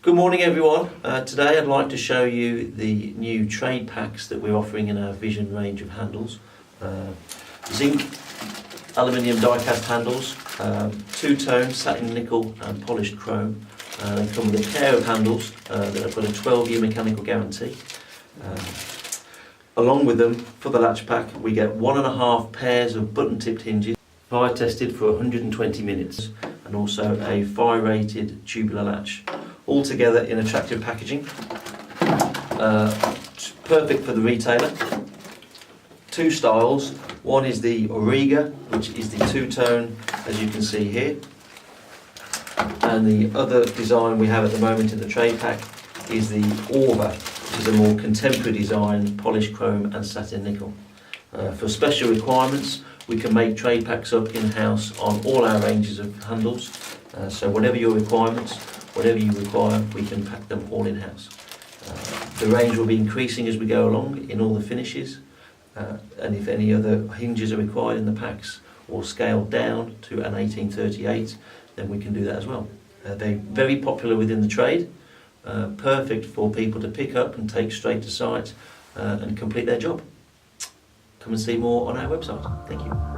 Good morning everyone. Today I'd like to show you the new trade packs that we're offering in our Vision range of handles. Zinc, aluminium die-cast handles, two-tone satin nickel and polished chrome. They come with a pair of handles that have got a 12-year mechanical guarantee. Along with them, for the latch pack, we get 1.5 pairs of button-tipped hinges, fire tested for 120 minutes, and also a fire-rated tubular latch. All together in attractive packaging. Perfect for the retailer. Two styles. One is the Auriga, which is the two-tone, as you can see here. And the other design we have at the moment in the trade pack is the Orva, which is a more contemporary design, polished chrome and satin nickel. For special requirements, we can make trade packs up in-house on all our ranges of handles. So whatever your requirements, whatever you require, we can pack them all in-house. The range will be increasing as we go along in all the finishes, and if any other hinges are required in the packs or scaled down to an 1838, then we can do that as well. They're very popular within the trade, perfect for people to pick up and take straight to site and complete their job. Come and see more on our website. Thank you.